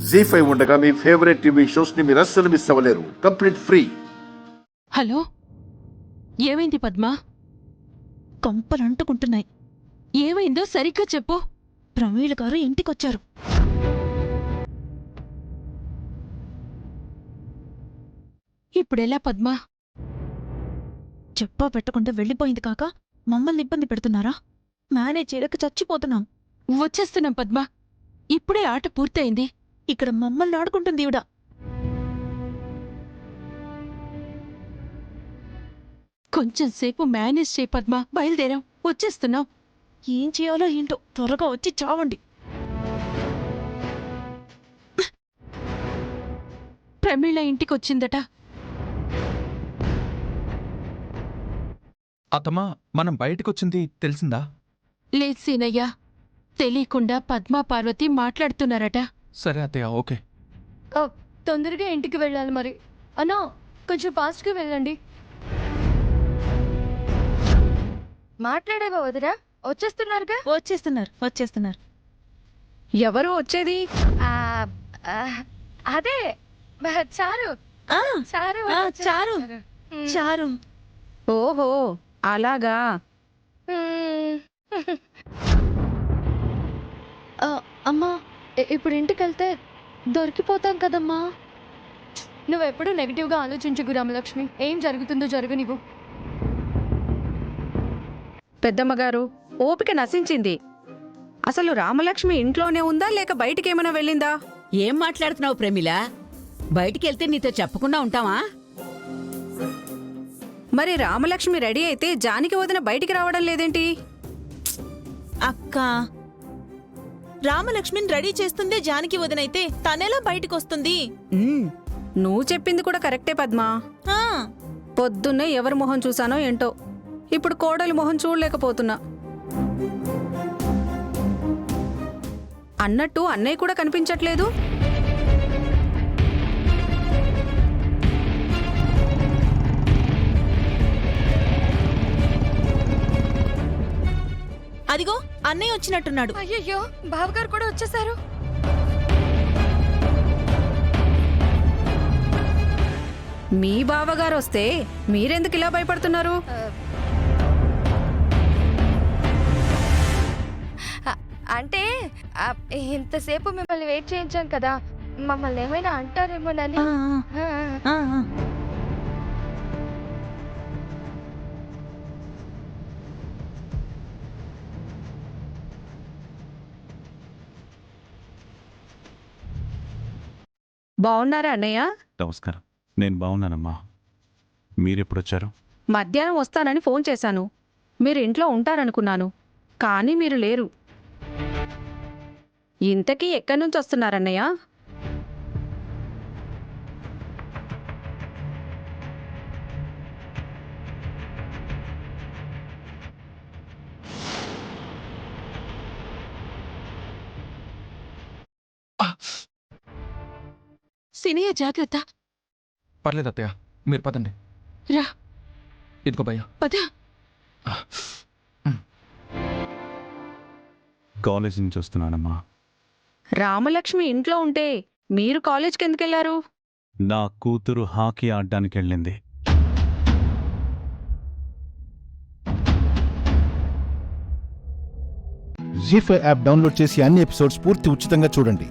జీ5 ఉండగా మీ favourite TV shows ని మీరు అస్సలు మిస్ అవ్వలేరు. Complete free. హలో, ఏమైంది పద్మా? కొంపలంటుకుంటున్నాయి. ఏమైందో సరిగ్గా చెప్పు. ప్రమీళ గారు ఇంటికొచ్చారు. ఇప్పుడెలా పద్మా? చెప్పా పెట్టకుండా వెళ్ళిపోయింది కాక మమ్మల్ని ఇబ్బంది పెడుతున్నారా? మేనేజ్ చేయలేక చచ్చిపోతున్నాం. వచ్చేస్తున్నాం పద్మా. ఇప్పుడే ఆట పూర్తయింది. ఇక్కడ మమ్మల్ని ఆడుకుంటుంది ఈవిడ. కొంచెం సేపు మేనేజ్ చేయి పద్మా. బయలుదేరాం, వచ్చేస్తున్నాం. ఏం చేయాలో ఏంటో, త్వరగా వచ్చి చావండి. ప్రమీళ ఇంటికొచ్చిందట. అతమా, మనం బయటకొచ్చింది తెలిసిందా? లేదు సీనయ్య, తెలియకుండా పద్మా పార్వతి మాట్లాడుతున్నారట. సరే అత్తయ్య, ఓకే. తొందరగా ఇంటికి వెళ్ళాలి మరి. అన్నా, కొంచెం ఫాస్ట్గా వెళ్ళండి. మాట్లాడేవా వదిరా? వచ్చేస్తున్నారుగా. వచ్చేస్తున్నారు. ఎవరు వచ్చేది? అదే చారు. చారు చారు. చారు. ఓహో, అలాగా. అమ్మా, ఇప్పుడు ఇంటికి వెళ్తే దొరికిపోతాం కదమ్మా. నువ్వెప్పుడు నెగిటివ్గా ఆలోచించకు రామలక్ష్మి. ఏం జరుగుతుందో జరగనివ్వు. పెద్దమ్మగారు, ఓపిక నశించింది. అసలు రామలక్ష్మి ఇంట్లోనే ఉందా లేక బయటికేమైనా వెళ్ళిందా? ఏం మాట్లాడుతున్నావు ప్రమిళ? బయటికెళ్తే నీతో చెప్పకుండా ఉంటావా? మరి రామలక్ష్మి రెడీ అయితే జానికి వదిన బయటికి రావడం లేదేంటి? అక్క, రామలక్ష్మిని రెడీ చేస్తుందే జానకి వదినైతే తనెలా బయటికొస్తుంది? నువ్వు చెప్పింది కూడా కరెక్టే పద్మా. ఆ, పొద్దున్నే ఎవరి మొహం చూసానో ఏంటో, ఇప్పుడు కోడలి మొహం చూడలేకపోతున్నా. అన్నట్టు అన్నయ్య కూడా కనిపించట్లేదు. అదిగో అన్నయ్య వచ్చినట్టున్నాడు. అయ్యయ్యో, బావగారు కూడా వచ్చేసారు. మీ బావగారు వస్తే మీరెందుకు ఇలా భయపడుతున్నారు? అంటే ఇంతసేపు మిమ్మల్ని వెయిట్ చేయించాం కదా, మమ్మల్ని ఏమైనా అంటారేమోనని. బావున్నారా అన్నయ్య? నమస్కారం. నేను బాగున్నానమ్మా. మీరెప్పుడొచ్చారు? మధ్యాహ్నం వస్తానని ఫోన్ చేశాను. మీరు ఇంట్లో ఉంటారనుకున్నాను, కానీ మీరు లేరు. ఇంతకీ ఎక్కడి నుంచి వస్తున్నారన్నయ్య? సినయ్య జాగ్రత్త. పర్లేదు అత్తయ్య, మీరు పదండి. రా. ఇదిగో భయ్యా. పద. కాలేజ్ నుంచి వస్తున్నానమ్మా. రామలక్ష్మి ఇంట్లో ఉంటే మీరు కాలేజ్కి ఎందుకెళ్లారు? నా కూతురు హాకీ ఆడడానికి వెళ్ళింది. జీ5 యాప్ డౌన్లోడ్ చేసి అన్ని ఎపిసోడ్స్ పూర్తి ఉచితంగా చూడండి.